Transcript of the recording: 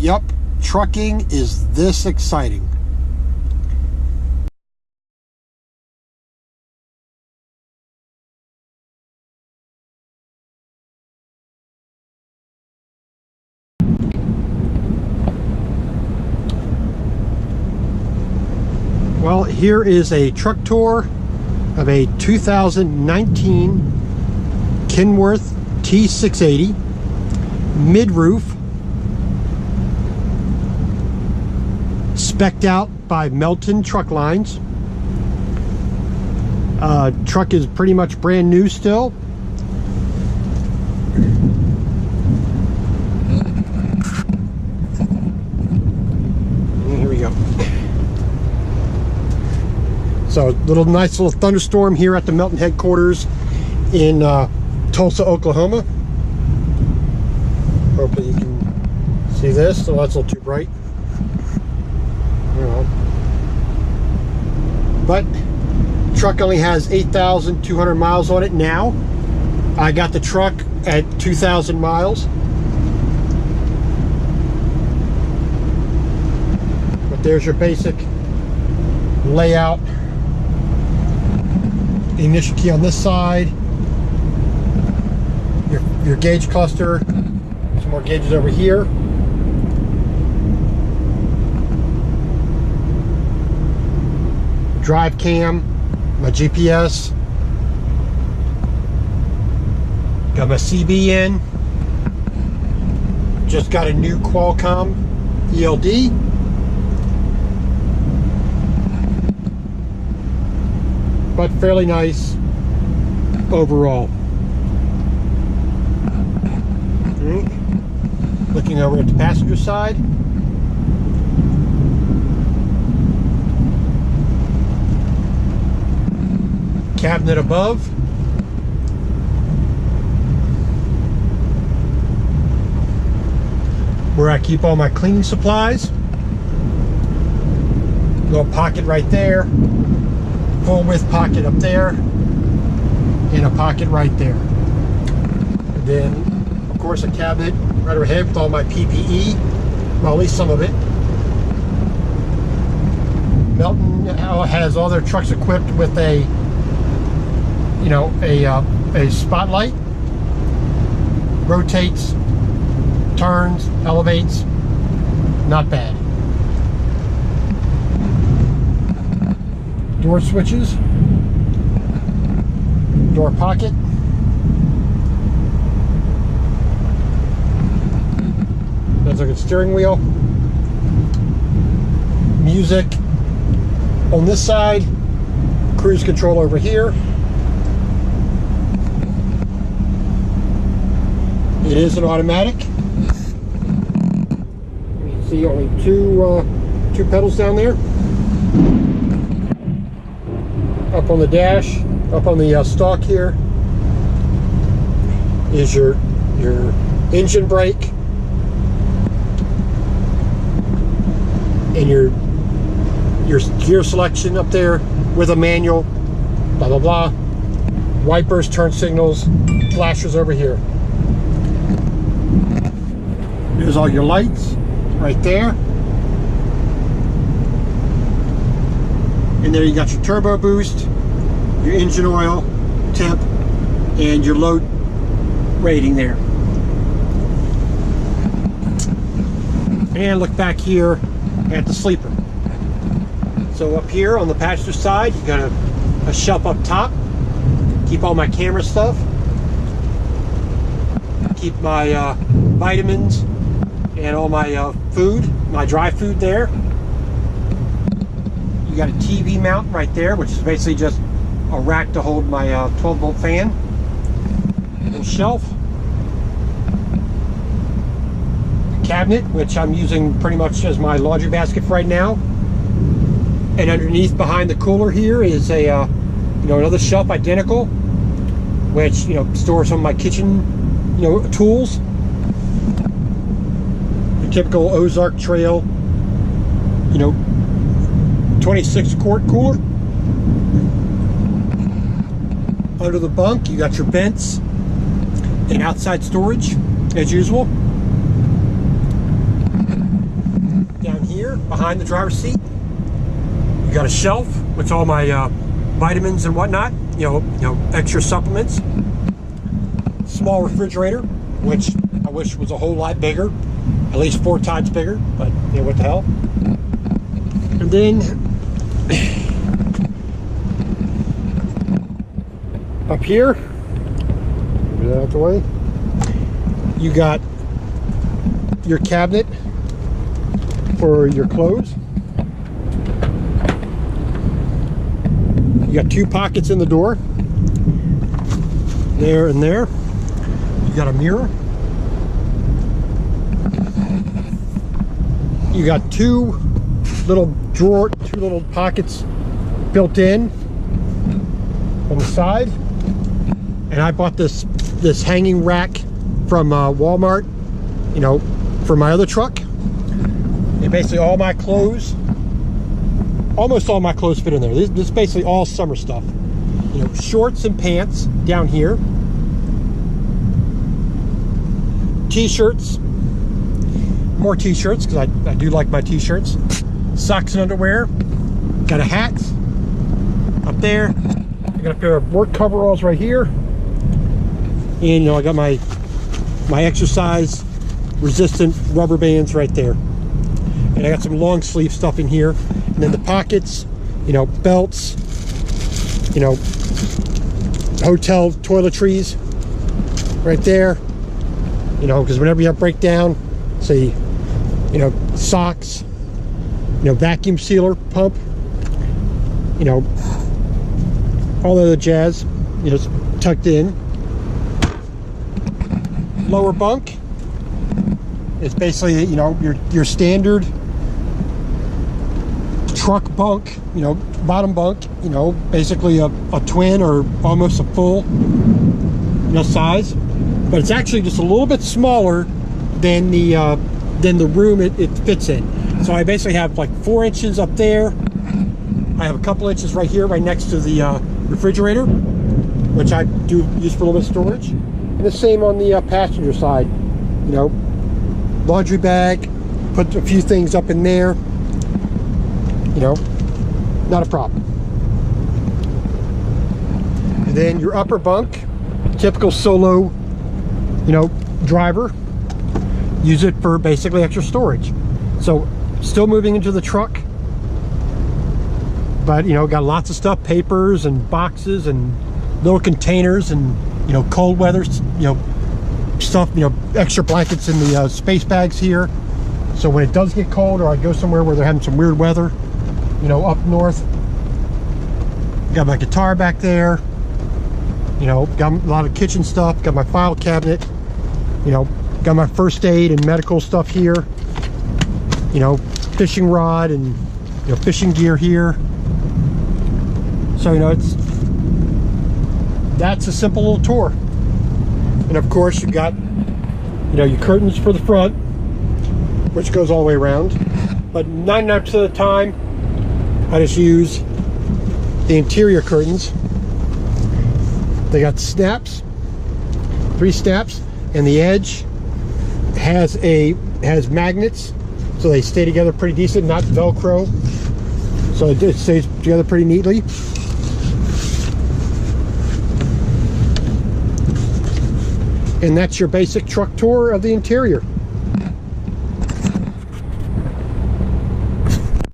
Yup, trucking is this exciting. Well, here is a truck tour of a 2019 Kenworth T680 mid-roof, spec'd out by Melton Truck Lines. Truck is pretty much brand new still. And here we go. So, nice little thunderstorm here at the Melton headquarters in Tulsa, Oklahoma. Hopefully you can see this. So that's a little too bright. But truck only has 8,200 miles on it now. I got the truck at 2,000 miles. But there's your basic layout. Ignition key on this side. Your gauge cluster. Some more gauges over here. Drive cam, my GPS. Got my CB in. Just got a new Qualcomm ELD. But fairly nice overall. Looking over at the passenger side. Cabinet above. Where I keep all my cleaning supplies. Little pocket right there. Full width pocket up there. And a pocket right there. And then, of course, a cabinet right overhead with all my PPE. Well, at least some of it. Melton has all their trucks equipped with a spotlight. Rotates, turns, elevates. Not bad. Door switches. Door pocket. That's like a steering wheel. Music on this side. Cruise control over here. It is an automatic. You can see only two pedals down there. Up on the dash, up on the stalk here, is your engine brake and your gear selection up there with a manual. Blah blah blah. Wipers, turn signals, flashers over here. There's all your lights right there. And there you got your turbo boost, your engine oil, temp, and your load rating there. And look back here at the sleeper. So up here on the passenger side, you got a shelf up top. Keep all my camera stuff. Keep my vitamins and all my food, my dry food there. You got a TV mount right there, which is basically just a rack to hold my 12-volt fan. And shelf. The cabinet, which I'm using pretty much as my laundry basket for right now. And underneath, behind the cooler here, is a another shelf identical, which stores some of my kitchen tools. Your typical Ozark Trail 26 quart cooler. Under the bunk you got your vents and outside storage as usual. behind the driver's seat. You got a shelf with all my vitamins and whatnot, you know, extra supplements. Small refrigerator, which I wish was a whole lot bigger, at least 4 times bigger, but you know, what the hell. And then up here, move that out the way, you got your cabinet for your clothes. You got 2 pockets in the door, there and there. You got a mirror. You got 2 little pockets built in on the side. And I bought this hanging rack from Walmart, you know, for my other truck. And basically all my clothes, almost all my clothes fit in there. This is basically all summer stuff. You know, shorts and pants down here. T-shirts, more t-shirts because I do like my t-shirts. Socks and underwear. Got a hat up there. I got a pair of work coveralls right here. And you know, I got my exercise resistant rubber bands right there. And I got some long sleeve stuff in here. And then the pockets, you know, belts, you know, hotel toiletries right there. You know, because whenever you have breakdown, say, you know, socks, you know, vacuum sealer pump, you know, all the other jazz, you know, tucked in. Lower bunk, it's basically, you know, your standard truck bunk, you know, bottom bunk, you know, basically a twin or almost a full, you know, size. But it's actually just a little bit smaller than the room it fits in. So I basically have like 4 inches up there. I have a couple inches right here, right next to the refrigerator, which I do use for a little bit of storage. And the same on the passenger side. You know, laundry bag, put a few things up in there. You know, not a problem. And then your upper bunk, typical solo, you know, driver, use it for basically extra storage. So still moving into the truck, but you know, got lots of stuff, papers and boxes and little containers and, you know, cold weather, you know, stuff, you know, extra blankets in the space bags here. So when it does get cold or I go somewhere where they're having some weird weather, you know, up north, got my guitar back there, you know, got a lot of kitchen stuff, got my file cabinet, you know, got my first aid and medical stuff here, you know, fishing rod and, you know, fishing gear here. So, you know, that's a simple little tour. And of course you've got, you know, your curtains for the front, which goes all the way around. But 99% of the time, I just use the interior curtains. They got snaps, 3 snaps, and the edge has magnets, so they stay together pretty decent, not Velcro. So it stays together pretty neatly. And that's your basic truck tour of the interior.